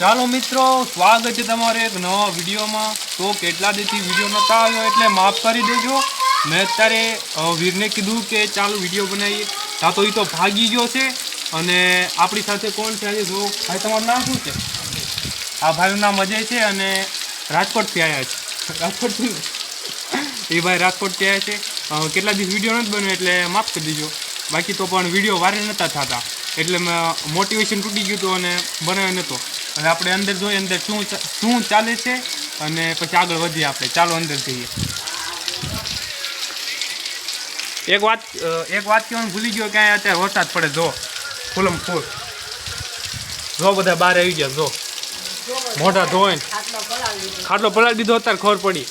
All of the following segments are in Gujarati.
ચાલો મિત્રો, સ્વાગત છે તમારે એક નવા વિડીયોમાં। તો કેટલા દિવસથી વિડીયો નહોતા આવ્યો એટલે માફ કરી દેજો। મેં અત્યારે વીરને કીધું કે ચાલો વિડીયો બનાવીએ, ત્યાં તો એ તો ભાગી ગયો છે। અને આપણી સાથે કોણ છે આજે? જો ભાઈ, તમારું નામ શું છે? આ ભાઈનું નામ અજય છે અને રાજકોટથી આવ્યા છે। રાજકોટથી એ ભાઈ રાજકોટથી આવ્યા છે। કેટલા દિવસ વિડીયો નથી બન્યો એટલે માફ કરી દીજો। બાકી તો પણ વિડીયો વાયરલ નહોતા થતા એટલે મોટિવેશન તૂટી ગયું હતું અને બનાવ્યો નહોતો। હવે આપણે અંદર જોઈએ અંદર શું ચાલે છે અને પછી આગળ વધીએ આપણે। ચાલો અંદર જઈએ। એક વાત કહેવાનું ભૂલી ગયો કે અહીંયા અત્યારે વરસાદ પડે। જો ફૂલમ ફૂલ, જો બધા બહાર આવી ગયા। જો મોઢા ધોઈને ખાટલો પલાળી દીધો, અત્યારે ખબર પડી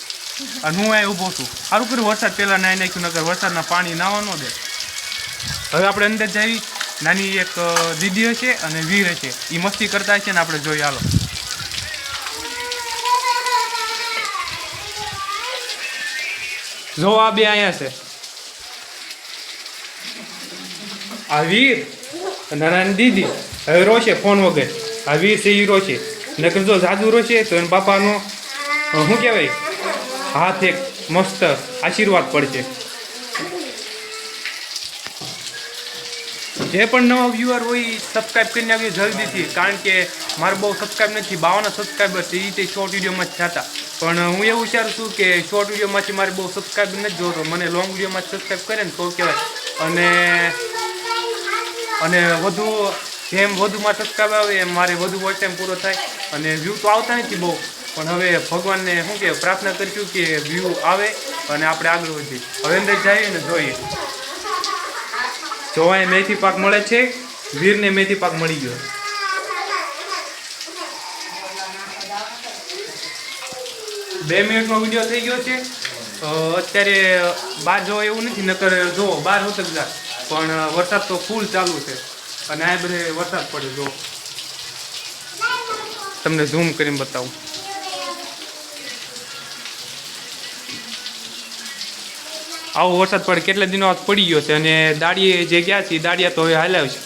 અને હું અહીં ઊભો છું। સારું કર્યું વરસાદ પહેલાં નાહી નાખ્યું, નકર વરસાદના પાણી નાહવા ન દે। હવે આપણે અંદર જઈ, નાની એક દીદી હશે અને વીર હશે, એ મસ્તી કરતા હશે ને આપણે જોઈએ। હાલો જો આ બે અહીંયા છે, આ વીર અને નાની દીદી। હવે રોશે ફોન વગર। આ વીર છે એ રોશે, નકર જો જાદુ રોશે તો એના બાપાનો શું કહેવાય હાથ એક મસ્ત આશીર્વાદ પડશે। જે પણ નવા વ્યુઅર હોય સબસ્ક્રાઈબ કરીને આવ્યો જલ્દીથી, કારણ કે મારે બહુ સબસ્ક્રાઈબ નથી, 52 સબસ્ક્રાઈબર છે એ તે શોર્ટ વિડીયોમાં જ થતા। પણ હું એવું વિચારું છું કે શોર્ટ વિડીયોમાંથી મારે બહુ સબસ્ક્રાઈબ નથી જોતો, મને લોંગ વિડીયોમાં સબસ્ક્રાઈબ કરે ને તો કહેવાય। અને વધુમાં સબસ્ક્રાઈબ આવે એમ મારે વધુ વોચ ટાઈમ પૂરો થાય। અને વ્યૂ તો આવતા નથી બહુ, પણ હવે ભગવાનને શું કે પ્રાર્થના કરીશું કે વ્યૂ આવે અને આપણે આગળ વધીએ। હવે અંદર જઈએ ને જોઈએ। જો અહીં મેથી પાક મળે છે, વીરને મેથી પાક મળી ગયો। બે મિનિટનો વિડીયો થઈ ગયો છે। અત્યારે બહાર જો એવું નથી, નકર જો બહાર હોત જ પણ વરસાદ તો ફૂલ ચાલુ છે અને આ બધે વરસાદ પડે। જો તમને ઝૂમ કરીને બતાવું। આવો વરસાદ પડે, કેટલા દિનો પડી ગયો છે અને દાડીએ જે ગયા છે દાડિયા તો હવે હાલ્યા છે।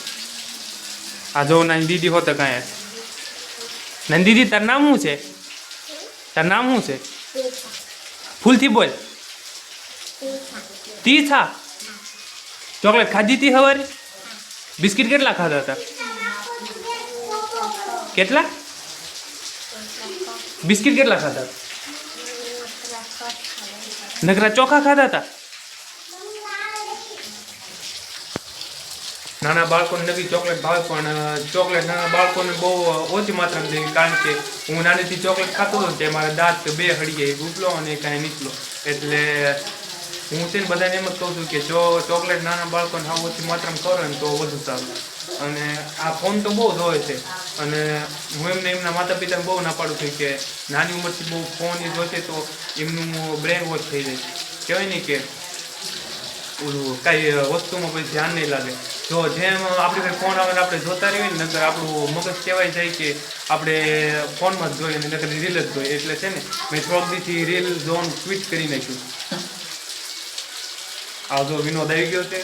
આ જો નાની દીદી હોત કાંઈ। નાની દીદી તાર નામ શું છે? તાર નામ શું છે? ફૂલથી બોલ। તીથા। ચોકલેટ ખાધી હતી સવારે? બિસ્કિટ કેટલા ખાધા હતા? કેટલા બિસ્કિટ કેટલા ખાધા? નકરા ચોખા ખાધા હતા? નાના બાળકોને નવી ચોકલેટ ભાવે, પણ ચોકલેટ નાના બાળકોને બહુ ઓછી માત્રામાં દેવી, કારણ કે હું નાનીથી ચોકલેટ ખાતો હતો તે મારા દાંત બે હળી ગયા, ઉપલો અને કાંઈ નીચલો। એટલે હું છે ને બધાને એમ જ કહું છું કે જો ચોકલેટ નાના બાળકોને હા ઓછી માત્રામાં કરો ને તો વધુ સારું। અને આ ફોન તો બહુ જોવે છે અને હું એમના માતા પિતાને બહુ ના પાડું છું કે નાની ઉંમરથી બહુ ફોન એ જોશે તો એમનું બ્રેન વોશ થઈ જાય। કહેવાય ને કે ઓલું કાંઈ વસ્તુમાં પછી ધ્યાન નહીં લાગે। જો જેમ આપણી પાસે ફોન આવે ને આપણે જોતા રહીએ ને, નકર આપણું મગજ કહેવાય જાય કે આપણે ફોનમાં જ જોઈએ ને નકર રીલ જ જોઈએ। એટલે છે ને મેં થોડાક દીથી રીલ જોવાનું ટ્વીટ કરી નાખ્યું। આ જો વિનોદ આવી ગયો છે,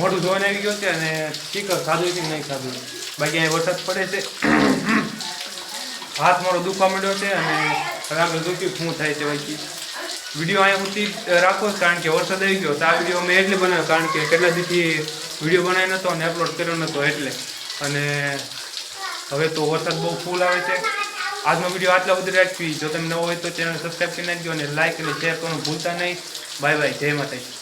મોઢું ધોઈને આવી ગયો છે અને સ્પીકર ખાધું કે નહીં ખાધું। બાકી અહીં વરસાદ પડે છે, હાથ મારો દુખવા માંડ્યો છે અને હવે આગળ દુખ્યું શું થાય છે। બાકી વિડીયો અહીંયા સુધી રાખો, કારણ કે વરસાદ આવી ગયો તો આ વિડીયો મેં એટલે બનાવ્યો કારણ કે કેટલા દિવસથી વિડીયો બનાવ્યો નહોતો અને અપલોડ કર્યો નહોતો એટલે। અને હવે તો વરસાદ બહુ ફૂલ આવે છે। આજનો વિડીયો આટલા સુધી રાખવી। જો તમે નવો હોય તો ચેનલ સબસ્ક્રાઈબ કરી નાખજો અને લાઈક અને શેર કરવાનું ભૂલતા નહીં। બાય બાય, જય માતાજી।